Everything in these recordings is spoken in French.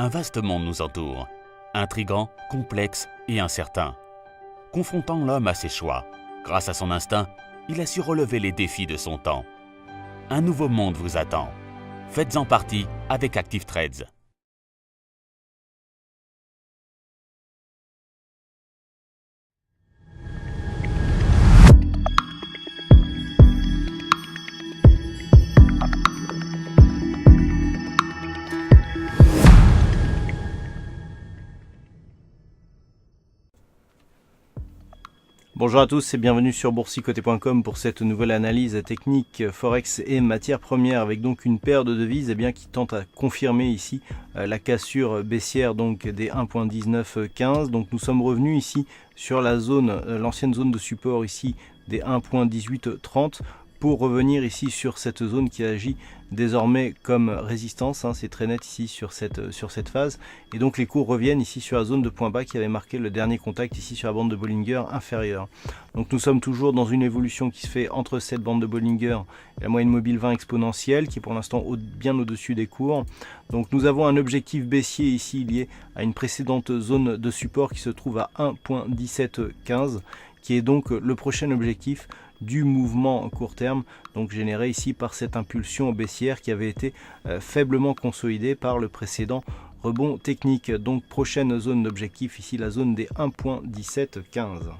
Un vaste monde nous entoure, intrigant, complexe et incertain, confrontant l'homme à ses choix. Grâce à son instinct, il a su relever les défis de son temps. Un nouveau monde vous attend. Faites-en partie avec Active Trades. Bonjour à tous et bienvenue sur boursicoté.com pour cette nouvelle analyse technique Forex et matières premières avec donc une paire de devises qui tente à confirmer ici la cassure baissière donc des 1.1915. Donc nous sommes revenus ici sur la zone, l'ancienne zone de support ici des 1.1830 pour revenir ici sur cette zone qui agit désormais comme résistance, c'est très net ici sur cette phase, et donc les cours reviennent ici sur la zone de point bas qui avait marqué le dernier contact ici sur la bande de Bollinger inférieure. Donc nous sommes toujours dans une évolution qui se fait entre cette bande de Bollinger et la moyenne mobile 20 exponentielle qui est pour l'instant bien au-dessus des cours. Donc nous avons un objectif baissier ici lié à une précédente zone de support qui se trouve à 1.1715 qui est donc le prochain objectif du mouvement court terme, donc généré ici par cette impulsion baissière qui avait été faiblement consolidée par le précédent rebond technique. Donc prochaine zone d'objectif ici la zone des 1.1715.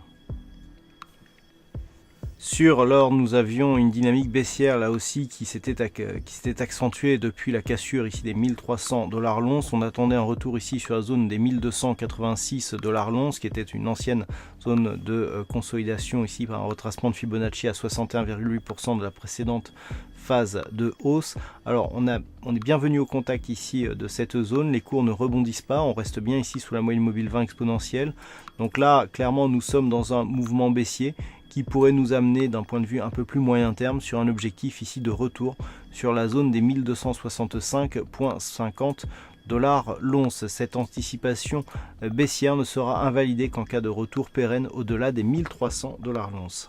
Sur l'or, nous avions une dynamique baissière là aussi qui s'était accentuée depuis la cassure ici des 1300 $ l'once. On attendait un retour ici sur la zone des 1286 $ l'once qui était une ancienne zone de consolidation ici par un retracement de Fibonacci à 61,8% de la précédente phase de hausse. Alors on est bien venu au contact ici de cette zone, les cours ne rebondissent pas, on reste bien ici sous la moyenne mobile 20 exponentielle. Donc là clairement nous sommes dans un mouvement baissier qui pourrait nous amener d'un point de vue un peu plus moyen terme sur un objectif ici de retour sur la zone des 1265,50 $ l'once. Cette anticipation baissière ne sera invalidée qu'en cas de retour pérenne au-delà des 1300 $ l'once.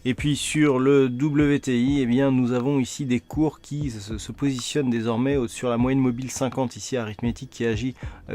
Et puis sur le WTI, nous avons ici des cours qui se positionnent désormais sur la moyenne mobile 50 ici arithmétique qui agit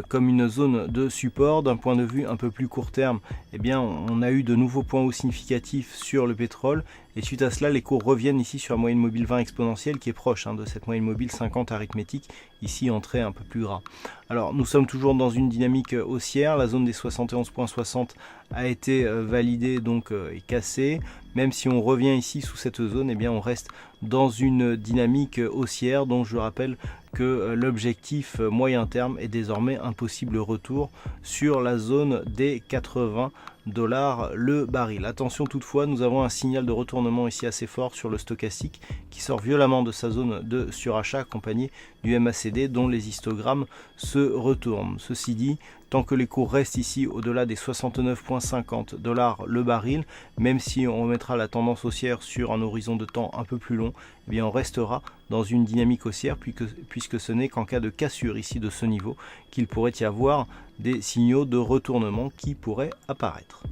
comme une zone de support. D'un point de vue un peu plus court terme, on a eu de nouveaux points hauts significatifs sur le pétrole. Et suite à cela, les cours reviennent ici sur la moyenne mobile 20 exponentielle qui est proche de cette moyenne mobile 50 arithmétique, ici entrée un peu plus gras. Alors nous sommes toujours dans une dynamique haussière, la zone des 71,60 a été validée donc et cassée. Même si on revient ici sous cette zone, on reste dans une dynamique haussière dont je rappelle que l'objectif moyen terme est désormais un possible retour sur la zone des 80 $ le baril. Attention toutefois, nous avons un signal de retournement ici assez fort sur le stochastique qui sort violemment de sa zone de surachat accompagné du MACD dont les histogrammes se retournent. Ceci dit, tant que les cours restent ici au-delà des 69,50 $ le baril, même si on remettra la tendance haussière sur un horizon de temps un peu plus long, on restera dans une dynamique haussière puisque ce n'est qu'en cas de cassure ici de ce niveau qu'il pourrait y avoir des signaux de retournement qui pourraient apparaître.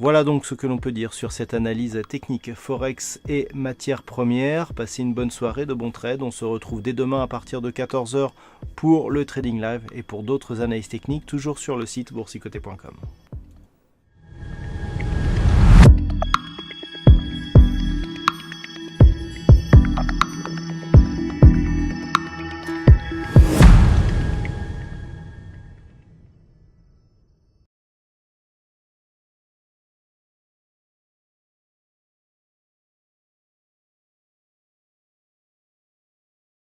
Voilà donc ce que l'on peut dire sur cette analyse technique Forex et matières premières. Passez une bonne soirée, de bons trades. On se retrouve dès demain à partir de 14 h pour le Trading Live et pour d'autres analyses techniques, toujours sur le site boursicoté.com.